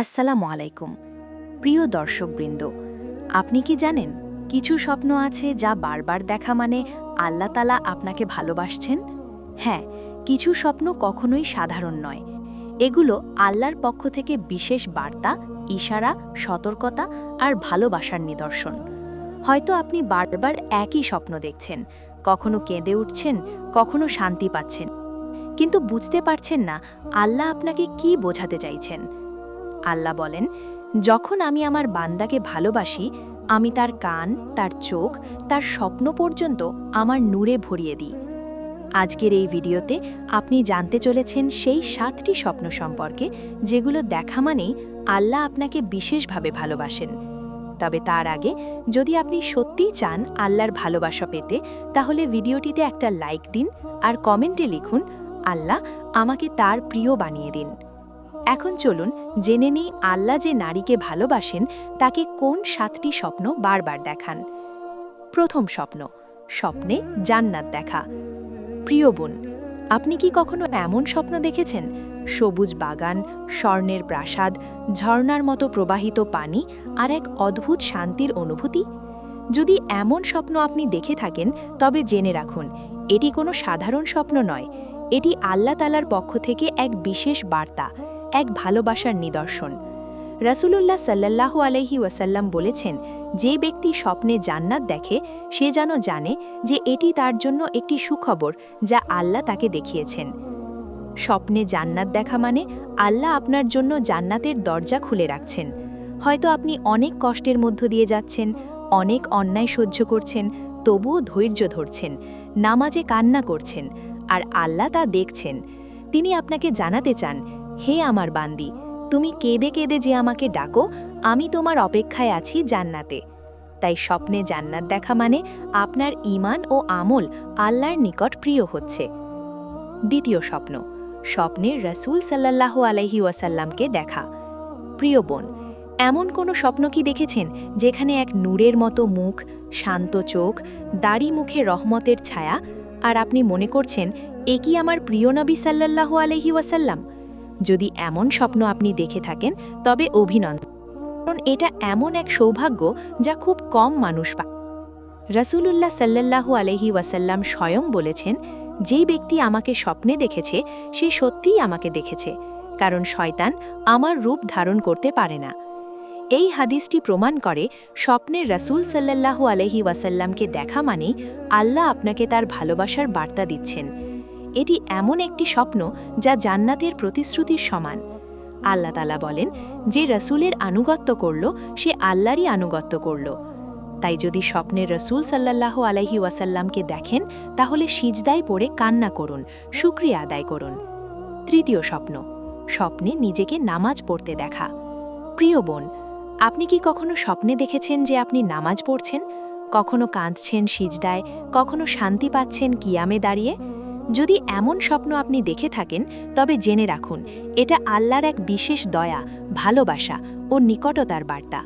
আসসালামু আলাইকুম প্রিয় দর্শকবৃন্দ, আপনি কি জানেন কিছু স্বপ্ন আছে যা বারবার দেখা মানে আল্লাহ তাআলা আপনাকে ভালোবাসছেন? হ্যাঁ, কিছু স্বপ্ন কখনোই সাধারণ নয়। এগুলো আল্লাহর পক্ষ থেকে বিশেষ বার্তা, ইশারা, সতর্কতা আর ভালোবাসার নিদর্শন। হয়তো আপনি বারবার একই স্বপ্ন দেখছেন, কখনো কেঁদে উঠছেন, কখনো শান্তি পাচ্ছেন, কিন্তু বুঝতে পারছেন না আল্লাহ আপনাকে কি বোঝাতে চাইছেন। আল্লাহ বলেন, যখন আমি আমার বান্দাকে ভালোবাসি, আমি তার কান, তার চোখ, তার স্বপ্ন পর্যন্ত আমার নূরে ভরিয়ে দিই। আজকের এই ভিডিওতে আপনি জানতে চলেছেন সেই 7টি স্বপ্ন সম্পর্কে, যেগুলো দেখা মানেই আল্লাহ আপনাকে বিশেষভাবে ভালোবাসেন। তবে তার আগে, যদি আপনি সত্যিই চান আল্লাহর ভালোবাসা পেতে, তাহলে ভিডিওটিতে একটা লাইক দিন আর কমেন্টে লিখুন, আল্লাহ আমাকে তার প্রিয় বানিয়ে দিন। এখন চলুন জেনে নিই আল্লাহ যে নারীকে ভালোবাসেন তাকে কোন 7টি স্বপ্ন বারবার দেখান। প্রথম স্বপ্ন, স্বপ্নে জান্নাত দেখা। প্রিয় বোন, আপনি কি কখনো এমন স্বপ্ন দেখেছেন? সবুজ বাগান, স্বর্ণের প্রাসাদ, ঝর্ণার মতো প্রবাহিত পানি আর এক অদ্ভুত শান্তির অনুভূতি? যদি এমন স্বপ্ন আপনি দেখে থাকেন, তবে জেনে রাখুন, এটি কোনো সাধারণ স্বপ্ন নয়। এটি আল্লাহ তাআলার পক্ষ থেকে এক বিশেষ বার্তা, এক ভালোবাসার নিদর্শন। রাসূলুল্লাহ সাল্লাল্লাহু আলাইহি ওয়াসাল্লাম বলেছেন, যে ব্যক্তি স্বপ্নে জান্নাত দেখে সে যেন জানে যে এটি তার জন্য একটি সুখবর যা আল্লাহ তাকে দেখিয়েছেন। স্বপ্নে জান্নাত দেখা মানে আল্লাহ আপনার জন্য জান্নাতের দরজা খুলে রাখছেন। হয়তো আপনি অনেক কষ্টের মধ্য দিয়ে যাচ্ছেন, অনেক অন্যায় সহ্য করছেন, তবুও ধৈর্য ধরছেন, নামাজে কান্না করছেন, আর আল্লাহ তা দেখছেন। তিনি আপনাকে জানাতে চান, হে আমার বান্দি, তুমি কেঁদে কেঁদে যে আমাকে ডাকো, আমি তোমার অপেক্ষায় আছি জান্নাতে। তাই স্বপ্নে জান্নাত দেখা মানে আপনার ঈমান ও আমল আল্লাহর নিকট প্রিয় হচ্ছে। দ্বিতীয় স্বপ্ন, স্বপ্নে রাসূল সাল্লাল্লাহু আলাইহি ওয়াসাল্লামকে দেখা। প্রিয় বোন, এমন কোনো স্বপ্ন কি দেখেছেন যেখানে এক নূরের মতো মুখ, শান্ত চোখ, দাড়ি মুখে রহমতের ছায়া, আর আপনি মনে করছেন, এ কি আমার প্রিয় নবী সাল্লাল্লাহু আলাইহি ওয়াসাল্লাম? যদি এমন স্বপ্ন আপনি দেখে থাকেন, তবে অভিনন্দন, কারণ এটা এমন এক সৌভাগ্য যা খুব কম মানুষ পায়। রাসূলুল্লাহ সাল্লাল্লাহু আলাইহি ওয়াসাল্লাম স্বয়ং বলেছেন, যেই ব্যক্তি আমাকে স্বপ্নে দেখেছে সে সত্যিই আমাকে দেখেছে, কারণ শয়তান আমার রূপ ধারণ করতে পারে না। এই হাদিসটি প্রমাণ করে, স্বপ্নের রাসূল সাল্লাল্লাহু আলাইহি ওয়াসাল্লামকে দেখা মানেই আল্লাহ আপনাকে তার ভালোবাসার বার্তা দিচ্ছেন। এটি এমন একটি স্বপ্ন যা জান্নাতের প্রতিশ্রুতির সমান। আল্লাহ তাআলা বলেন, যে রাসূলের আনুগত্য করল সে আল্লাহরই আনুগত্য করল। তাই যদি স্বপ্নের রাসূল সাল্লাল্লাহু আলাইহি ওয়াসাল্লামকে দেখেন, তাহলে সিজদায় পড়ে কান্না করুন, শুকরিয়া আদায় করুন। তৃতীয় স্বপ্ন, স্বপ্নে নিজেকে নামাজ পড়তে দেখা। প্রিয় বোন, আপনি কি কখনো স্বপ্নে দেখেছেন যে আপনি নামাজ পড়ছেন? কখনো কাঁদছেন সিজদায়, কখনো শান্তি পাচ্ছেন কিয়ামে দাঁড়িয়ে? যদি এমন স্বপ্ন আপনি দেখে থাকেন, তবে জেনে রাখুন, এটা আল্লাহর এক বিশেষ দয়া, ভালোবাসা ও নিকটতার বার্তা।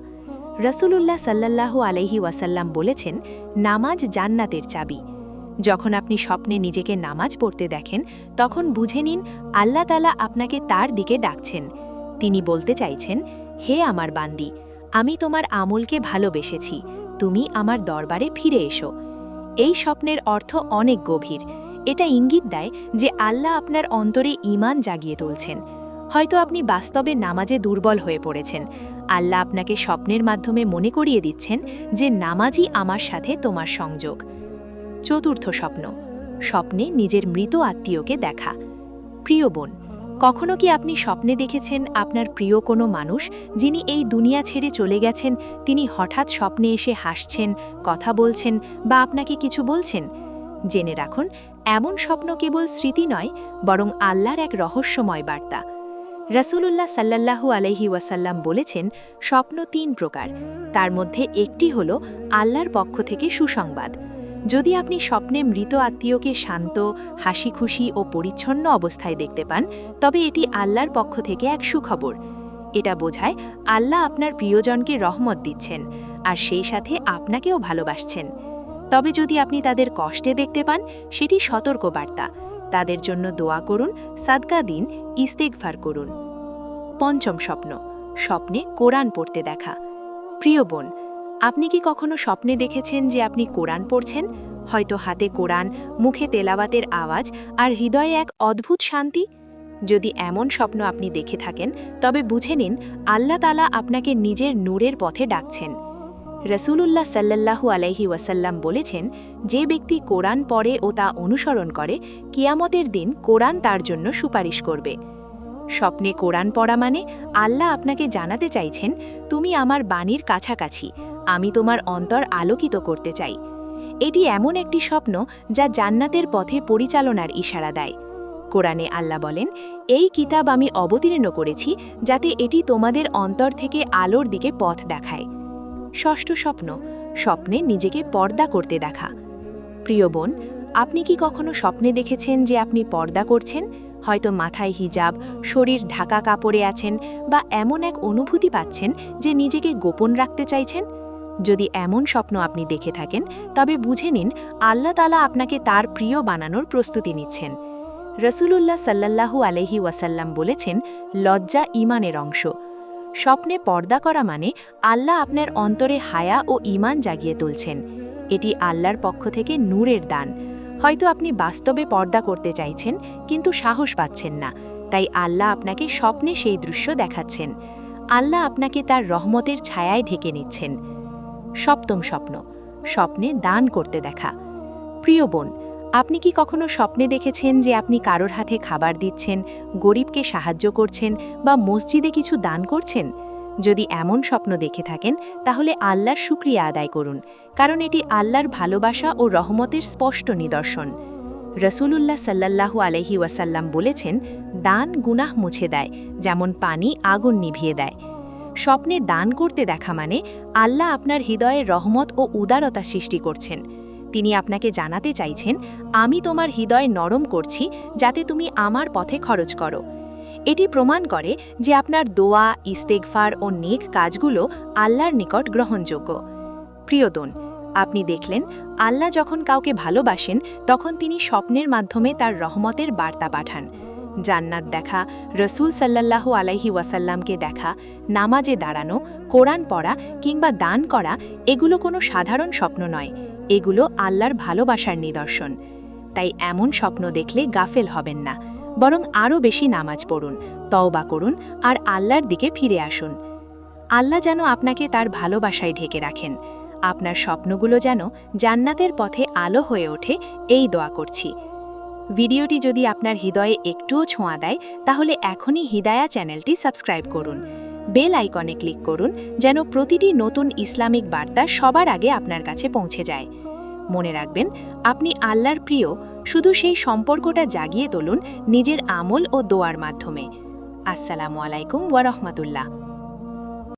রাসূলুল্লাহ সাল্লাল্লাহু আলাইহি ওয়াসাল্লাম বলেছেন, নামাজ জান্নাতের চাবি। যখন আপনি স্বপ্নে নিজেকে নামাজ পড়তে দেখেন, তখন বুঝে নিন আল্লাহ তাআলা আপনাকে তার দিকে ডাকছেন। তিনি বলতে চাইছেন, হে আমার বান্দি, আমি তোমার আমলকে ভালোবেসেছি, তুমি আমার দরবারে ফিরে এসো। এই স্বপ্নের অর্থ অনেক গভীর। এটা ইঙ্গিত দেয় যে আল্লাহ আপনার অন্তরে ঈমান জাগিয়ে তুলছেন। হয়তো আপনি বাস্তবে নামাজে দুর্বল হয়ে পড়েছেন। আল্লাহ আপনাকে স্বপ্নের মাধ্যমে মনে করিয়ে দিচ্ছেন যে নামাজই আমার সাথে তোমার সংযোগ। চতুর্থ স্বপ্ন, স্বপ্নে নিজের মৃত আত্মীয়কে দেখা। প্রিয় বোন, কখনো কি আপনি স্বপ্নে দেখেছেন আপনার প্রিয় কোনো মানুষ, যিনি এই দুনিয়া ছেড়ে চলে গেছেন, তিনি হঠাৎ স্বপ্নে এসে হাসছেন, কথা বলছেন বা আপনাকে কিছু বলছেন? জেনে রাখুন, এমন স্বপ্ন কেবল স্মৃতি নয়, বরং আল্লাহর এক রহস্যময় বার্তা। রাসূলুল্লাহ সাল্লাল্লাহু আলাইহি ওয়াসাল্লাম বলেছেন, স্বপ্ন 3 প্রকার, তার মধ্যে একটি হল আল্লাহর পক্ষ থেকে সুসংবাদ। যদি আপনি স্বপ্নে মৃত আত্মীয়কে শান্ত, হাসি খুশি ও পরিচ্ছন্ন অবস্থায় দেখতে পান, তবে এটি আল্লাহর পক্ষ থেকে এক সুখবর। এটা বোঝায় আল্লাহ আপনার প্রিয়জনকে রহমত দিচ্ছেন, আর সেই সাথে আপনাকেও ভালোবাসছেন। তবে যদি আপনি তাদের কষ্টে দেখতে পান, সেটি সতর্ক বার্তা। তাদের জন্য দোয়া করুন, সাদকা দিন, ইস্তেগফার করুন। পঞ্চম স্বপ্ন, স্বপ্নে কোরআন পড়তে দেখা। প্রিয় বোন, আপনি কি কখনো স্বপ্নে দেখেছেন যে আপনি কোরআন পড়ছেন? হয়তো হাতে কোরআন, মুখে তেলাওয়াতের আওয়াজ আর হৃদয়ে এক অদ্ভুত শান্তি? যদি এমন স্বপ্ন আপনি দেখে থাকেন, তবে বুঝে নিন আল্লাহ তাআলা আপনাকে নিজের নূরের পথে ডাকছেন। রাসূলুল্লাহ সাল্লাল্লাহু আলাইহি ওয়াসাল্লাম বলেছেন, যে ব্যক্তি কোরআন পড়ে ও তা অনুসরণ করে, কিয়ামতের দিন কোরআন তার জন্য সুপারিশ করবে। স্বপ্নে কোরআন পড়া মানে আল্লাহ আপনাকে জানাতে চাইছেন, তুমি আমার বাণীর কাছাকাছি, আমি তোমার অন্তর আলোকিত করতে চাই। এটি এমন একটি স্বপ্ন যা জান্নাতের পথে পরিচালনার ইশারা দেয়। কোরআনে আল্লাহ বলেন, এই কিতাব আমি অবতীর্ণ করেছি যাতে এটি তোমাদের অন্তর থেকে আলোর দিকে পথ দেখায়। ষষ্ঠ স্বপ্ন, স্বপ্নে নিজেকে পর্দা করতে দেখা। প্রিয় বোন, আপনি কি কখনো স্বপ্নে দেখেছেন যে আপনি পর্দা করছেন? হয়তো মাথায় হিজাব, শরীর ঢাকা কাপড়ে আছেন, বা এমন এক অনুভূতি পাচ্ছেন যে নিজেকে গোপন রাখতে চাইছেন? যদি এমন স্বপ্ন আপনি দেখে থাকেন, তবে বুঝে নিন আল্লাহ তাআলা আপনাকে তার প্রিয় বানানোর প্রস্তুতি নিচ্ছেন। রাসূলুল্লাহ সাল্লাল্লাহু আলাইহি ওয়াসাল্লাম বলেছেন, লজ্জা ঈমানের অংশ। স্বপ্নে পর্দা করা মানে আল্লাহ আপনার অন্তরে হায়া ও ঈমান জাগিয়ে তুলছেন। এটি আল্লাহর পক্ষ থেকে নূরের দান। হয়তো আপনি বাস্তবে পর্দা করতে চাইছেন, কিন্তু সাহস পাচ্ছেন না, তাই আল্লাহ আপনাকে স্বপ্নে সেই দৃশ্য দেখাচ্ছেন। আল্লাহ আপনাকে তার রহমতের ছায়ায় ঢেকে নিচ্ছেন। সপ্তম স্বপ্ন, স্বপ্নে দান করতে দেখা। প্রিয় বোন, আপনি কি কখনো স্বপ্নে দেখেছেন যে আপনি কারোর হাতে খাবার দিচ্ছেন, গরিবকে সাহায্য করছেন, বা মসজিদে কিছু দান করছেন? যদি এমন স্বপ্ন দেখে থাকেন, তাহলে আল্লাহর শুকরিয়া আদায় করুন, কারণ এটি আল্লাহর ভালোবাসা ও রহমতের স্পষ্ট নিদর্শন। রাসূলুল্লাহ সাল্লাল্লাহু আলাইহি ওয়াসাল্লাম বলেছেন, দান গুনাহ মুছে দেয়, যেমন পানি আগুন নিভিয়ে দেয়। স্বপ্নে দান করতে দেখা মানে আল্লাহ আপনার হৃদয়ে রহমত ও উদারতা সৃষ্টি করছেন। তিনি আপনাকে জানাতে চাইছেন, আমি তোমার হৃদয় নরম করছি যাতে তুমি আমার পথে খরচ করো। এটি প্রমাণ করে যে আপনার দোয়া, ইস্তেগফার ও নেক কাজগুলো আল্লাহর নিকট গ্রহণযোগ্য। প্রিয়দন, আপনি দেখলেন আল্লাহ যখন কাউকে ভালোবাসেন, তখন তিনি স্বপ্নের মাধ্যমে তার রহমতের বার্তা পাঠান। জান্নাত দেখা, রসুল সাল্লাল্লাহু আলাইহি ওয়াসাল্লামকে দেখা, নামাজে দাঁড়ানো, কোরআন পড়া কিংবা দান করা, এগুলো কোনো সাধারণ স্বপ্ন নয়, এগুলো আল্লাহর ভালোবাসার নিদর্শন। তাই এমন স্বপ্ন দেখলে গাফেল হবেন না, বরং আরও বেশি নামাজ পড়ুন, তওবা করুন আর আল্লাহর দিকে ফিরে আসুন। আল্লাহ যেন আপনাকে তার ভালোবাসায় ঢেকে রাখেন। আপনার স্বপ্নগুলো যেন জান্নাতের পথে আলো হয়ে ওঠে, এই দোয়া করছি। ভিডিওটি যদি আপনার হৃদয়ে একটুও ছোঁয়া দেয়, তাহলে এখনই হিদায়া চ্যানেলটি সাবস্ক্রাইব করুন। বেল আইকনে ক্লিক করুন যেন প্রতিটি নতুন ইসলামিক বার্তা সবার আগে আপনার কাছে পৌঁছে যায়। মনে রাখবেন, আপনি আল্লাহর প্রিয়, শুধু সেই সম্পর্কটা জাগিয়ে তুলুন নিজের আমল ও দোয়ার মাধ্যমে। আসসালামু আলাইকুম ওয়া রাহমাতুল্লাহ।